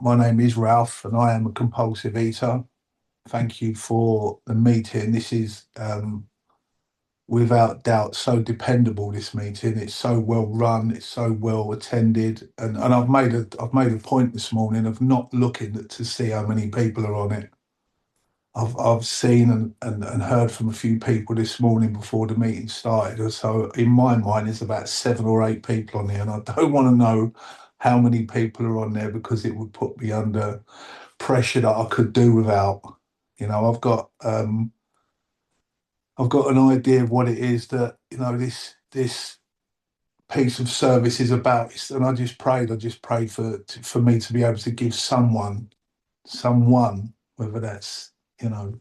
My name is Ralph, and I am a compulsive eater. Thank you for the meeting. This is, without doubt, so dependable. This meeting, it's so well run, it's so well attended, and I've made a point this morning of not looking to see how many people are on it. I've seen and heard from a few people this morning before the meeting started. So in my mind, there's about 7 or 8 people on here, and I don't want to know how many people are on there because it would put me under pressure that I could do without. I've got an idea of what it is that this piece of service is about, and I just prayed for me to be able to give someone, whether that's you know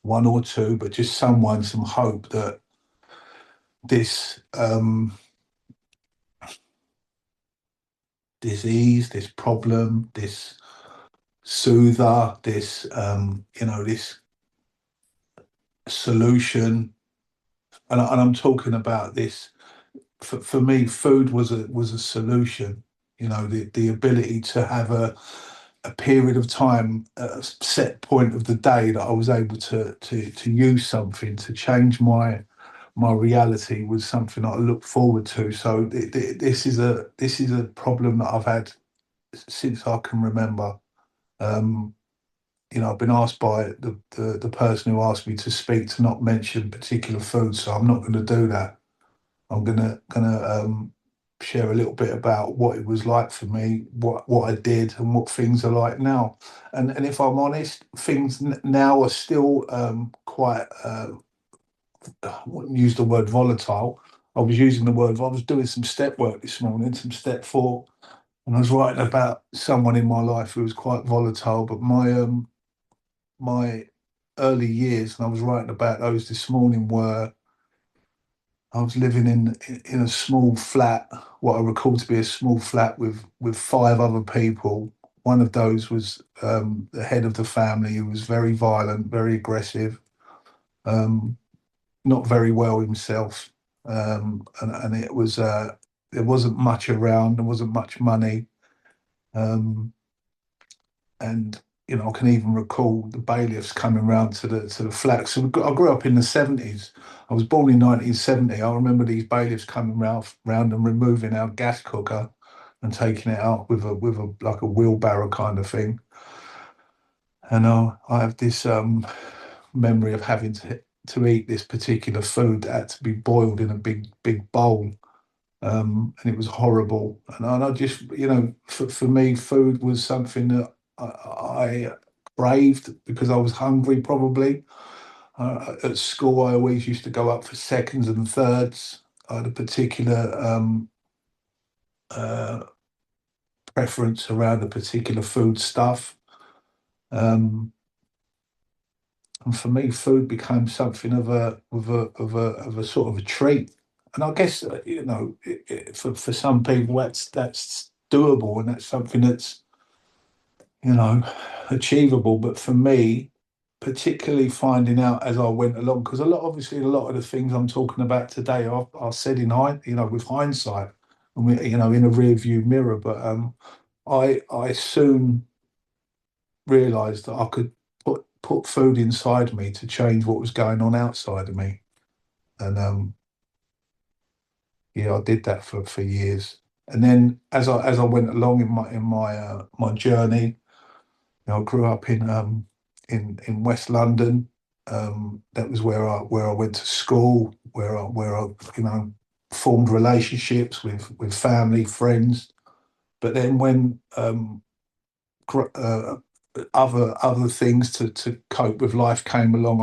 one or two, but just someone some hope that this disease, this problem, this soother, this solution, and I'm talking about this. For me, food was a solution. The ability to have a period of time, a set point of the day that I was able to use something to change my reality was something that I look forward to. So this is a problem that I've had since I can remember. Um, I've been asked by the person who asked me to speak to not mention particular foods, so I'm not going to do that. I'm gonna share a little bit about what it was like for me, what I did, and what things are like now. And if I'm honest, things now are still quite. I wouldn't use the word volatile. I was using the word. I was doing some step work this morning, some step four, and I was writing about someone in my life who was quite volatile. But my early years, and I was writing about those this morning, were I was living in a small flat, what I recall to be a small flat with 5 other people. One of those was the head of the family, who was very violent, very aggressive, um, not very well himself, and it was there wasn't much around, there wasn't much money, um, and I can even recall the bailiffs coming round to the flat. So I grew up in the 70s. I was born in 1970. I remember these bailiffs coming round and removing our gas cooker and taking it out with a like a wheelbarrow kind of thing. And I have this memory of having to eat this particular food that had to be boiled in a big bowl, and it was horrible. And I just, for me, food was something that I craved because I was hungry, probably. At school, I always used to go up for seconds and thirds. I had a particular uh, preference around a particular food stuff. Um, and for me, food became something of a sort of a treat. And I guess for some people that's doable, and that's something that's you know achievable. But for me, particularly finding out as I went along, because obviously a lot of the things I'm talking about today are said with hindsight, and in a rear view mirror. But I soon realised that I could put food inside me to change what was going on outside of me. And yeah, I did that for years. And then as I went along in my journey, I grew up in West London. That was where I went to school, where I formed relationships with family, friends. But then when gr- uh, other things to cope with life came along,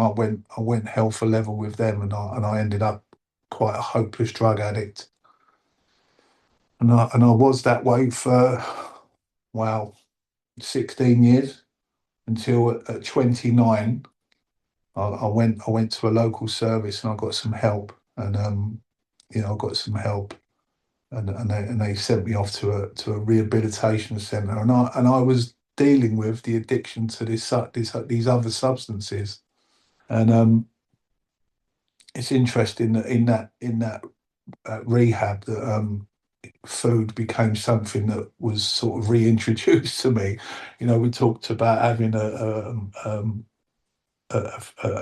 I went hell for level with them, and I ended up quite a hopeless drug addict. And I was that way for, wow, 16 years, until at 29 I went to a local service and I got some help. And I got some help, and they sent me off to a rehabilitation centre, and I was dealing with the addiction to these other substances. And it's interesting that in that rehab, that food became something that was sort of reintroduced to me. We talked about having a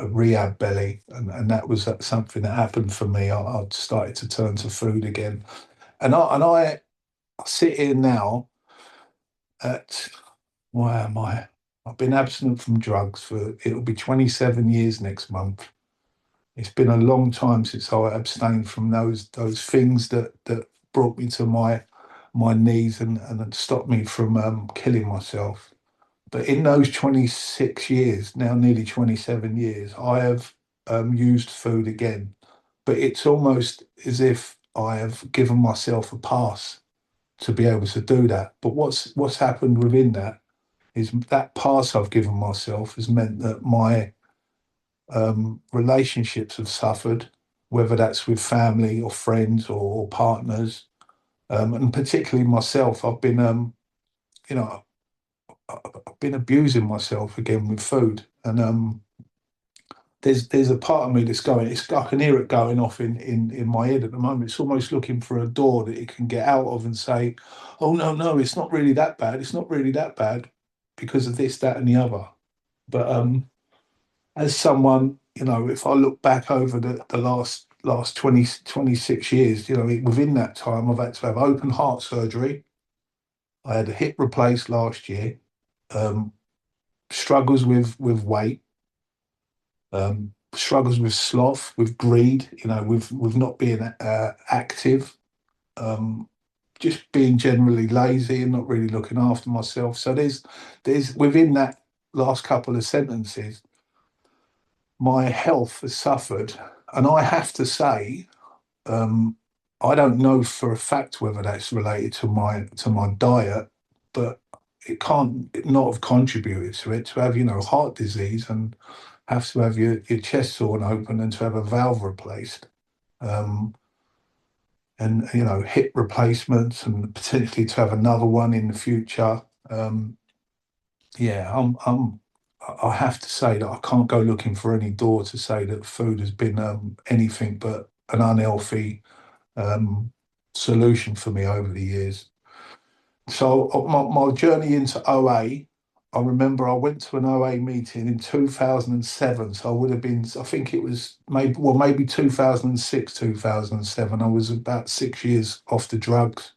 rehab belly, and that was something that happened for me. I started to turn to food again, and I sit here now at, why am I? I've been abstinent from drugs for, it'll be 27 years next month. It's been a long time since I abstained from those things that brought me to my knees and stopped me from killing myself. But in those 26 years, now nearly 27 years, I have used food again. But it's almost as if I have given myself a pass to be able to do that. But what's happened within that is that pass I've given myself has meant that my relationships have suffered, whether that's with family or friends or partners, and particularly myself. You know, I've been abusing myself again with food, and there's a part of me that's going. I can hear it going off in my head at the moment. It's almost looking for a door that it can get out of and say, "Oh no, no, it's not really that bad. It's not really that bad because of this, that, and the other." But as someone, if I look back over the last 26 years, within that time, I've had to have open heart surgery. I had a hip replaced last year. Um, Struggles with weight, struggles with sloth, with greed, with not being active, um, just being generally lazy and not really looking after myself. So there's within that last couple of sentences, my health has suffered, and I have to say, um, I don't know for a fact whether that's related to my diet, but it can't not have contributed to it. To have heart disease and have to have your chest sawn open and to have a valve replaced, um, and hip replacements and potentially to have another one in the future. Um, yeah, I have to say that I can't go looking for any door to say that food has been anything but an unhealthy um, solution for me over the years. So my journey into OA, I remember I went to an OA meeting in 2007. So I would have been, I think it was maybe 2006, 2007. I was about 6 years off the drugs.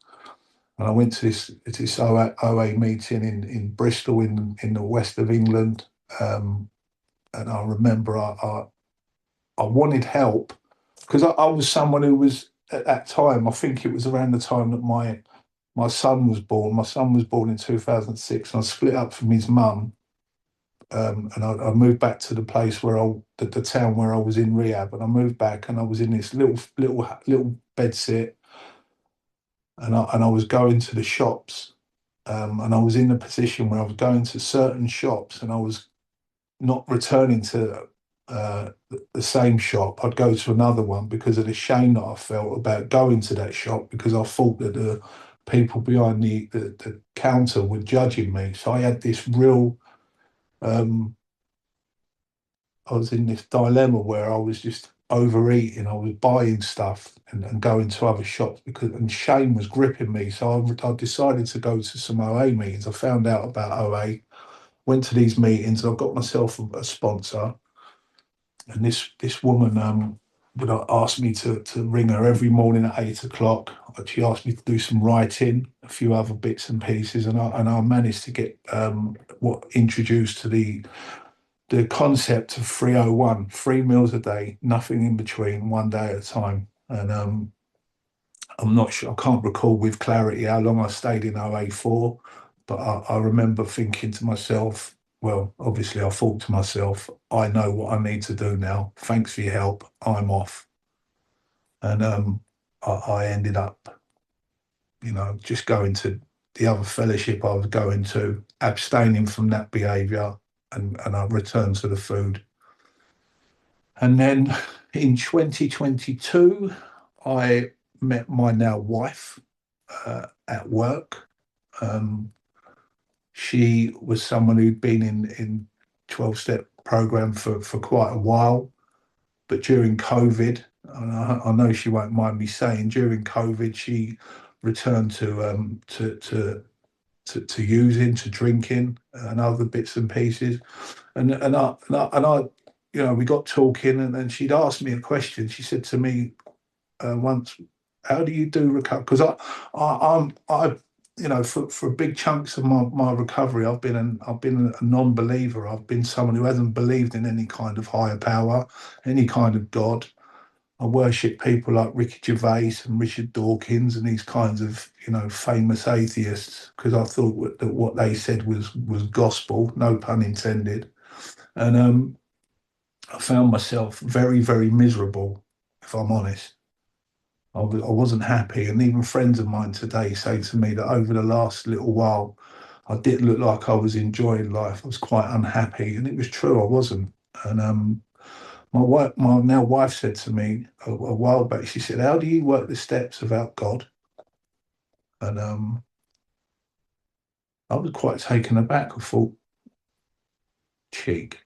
And I went to this OA meeting in Bristol in the west of England. Um, and I remember I wanted help because I was someone who was at that time. I think it was around the time that my son was born. My son was born in 2006, and I split up from his mum, and I moved back to the place the town where I was in rehab. And I moved back, and I was in this little bedsit, and I was going to the shops, and I was in a position where I was going to certain shops, and I was not returning to the same shop. I'd go to another one because of the shame that I felt about going to that shop, because I thought that the people behind the counter were judging me. So I had this real, I was in this dilemma where I was just overeating. I was buying stuff and going to other shops and shame was gripping me. So I decided to go to some OA meetings. I found out about OA, went to these meetings, and I got myself a sponsor. And this woman would ask me to ring her every morning at 8 o'clock. She asked me to do some writing, a few other bits and pieces, and I managed to get introduced to the concept of 301, 3 meals a day, nothing in between, one day at a time. And I'm not sure, I can't recall with clarity how long I stayed in OA for, but I remember thinking to myself, well, obviously I thought to myself, I know what I need to do now. Thanks for your help. I'm off. And I ended up, just going to the other fellowship I was going to, abstaining from that behaviour, and I returned to the food. And then in 2022, I met my now wife at work. Um, she was someone who'd been in 12-step program for quite a while, but during COVID, and I know she won't mind me saying, during COVID, she returned to using, to drinking, and other bits and pieces. And I, we got talking, and then she'd asked me a question. She said to me once, "How do you do recover?" Because I, for big chunks of my recovery, I've been a non-believer. I've been someone who hasn't believed in any kind of higher power, any kind of God. I worship people like Ricky Gervais and Richard Dawkins and these kinds of, famous atheists, because I thought that what they said was gospel, no pun intended. And I found myself very, very miserable, if I'm honest. I wasn't happy, and even friends of mine today say to me that over the last little while, I didn't look like I was enjoying life. I was quite unhappy, and it was true, I wasn't. And my now wife said to me a while back, she said, "How do you work the steps without God?" And I was quite taken aback. I thought, cheek,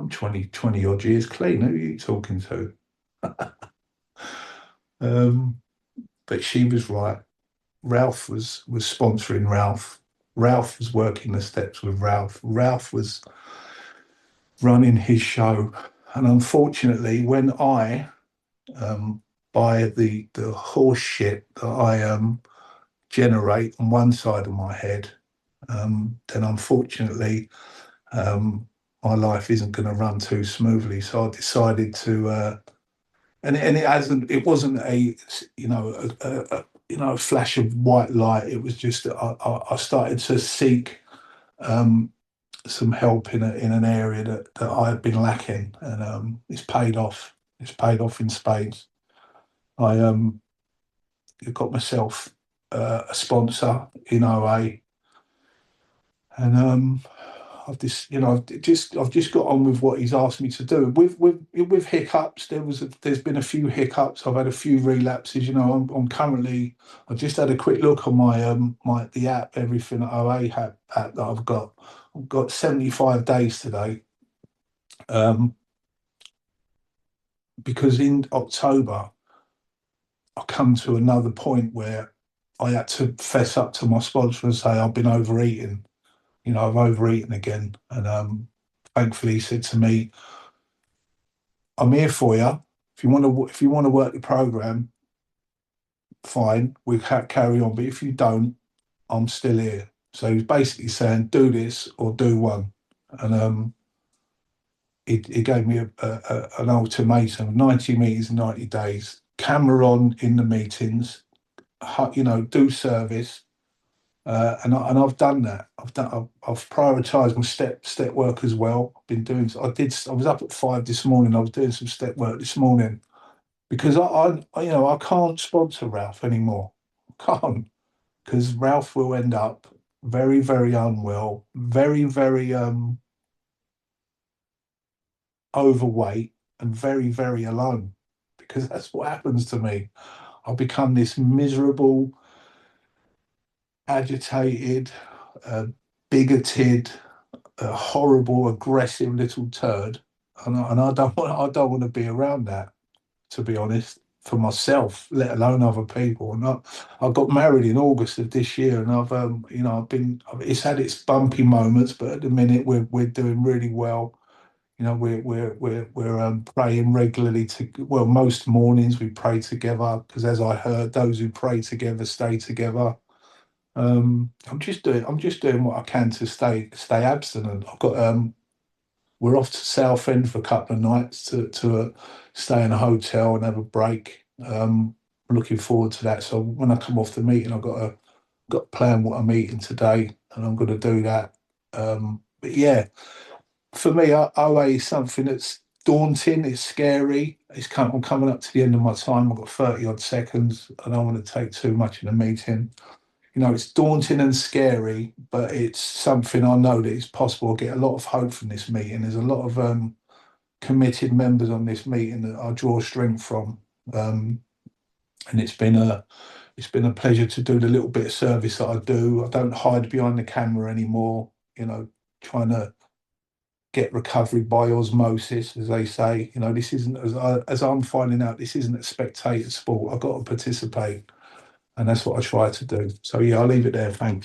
I'm 20 odd years clean. Who are you talking to? Um, but she was right. Ralph was sponsoring Ralph. Ralph was working the steps with Ralph. Ralph was running his show. And unfortunately, when I buy the horse shit that I generate on one side of my head, then unfortunately, my life isn't going to run too smoothly. So I decided to, it wasn't a, a flash of white light. It was just that I started to seek some help in an area that I had been lacking, and it's paid off. It's paid off in spades. I got myself a sponsor in OA, and I've just got on with what he's asked me to do. With hiccups, there's been a few hiccups. I've had a few relapses. I'm currently. I just had a quick look on the app, Everything at OA app that I've got. I've got 75 days today. Because in October, I come to another point where I had to fess up to my sponsor and say I've been overeating. I've overeaten again, and thankfully he said to me, "I'm here for you. If you want to work the program, fine, we carry on. But if you don't, I'm still here." So he's basically saying, "Do this or do one," and he gave me an ultimatum: 90 meetings in 90 days, camera on in the meetings, do service. And I've done that. I've prioritised my step work as well. I've been doing. I was up at 5 this morning. I was doing some step work this morning because I can't sponsor Ralph anymore. I can't, because Ralph will end up very, very unwell, very, very overweight, and very, very alone, because that's what happens to me. I become this miserable, agitated, uh, bigoted, a horrible, aggressive little turd, and I don't want to be around that, to be honest, for myself, let alone other people. And I got married in August of this year, and it's had its bumpy moments, but at the minute we're doing really well. We're praying regularly well, most mornings we pray together, because as I heard, those who pray together stay together. I'm just doing what I can to stay abstinent. We're off to Southend for a couple of nights to stay in a hotel and have a break. I'm looking forward to that. So when I come off the meeting, I've got to plan what I'm eating today, and I'm going to do that. But yeah, for me, OA is something that's daunting. It's scary. I'm coming up to the end of my time. I've got 30 odd seconds. I don't want to take too much in the meeting. It's daunting and scary, but it's something I know that it's possible. I get a lot of hope from this meeting. There's a lot of committed members on this meeting that I draw strength from, and it's been a pleasure to do the little bit of service that I do. I don't hide behind the camera anymore. Trying to get recovery by osmosis, as they say. You know, this isn't, as I'm finding out, this isn't a spectator sport. I've got to participate, and that's what I try to do. So yeah, I'll leave it there. Thanks.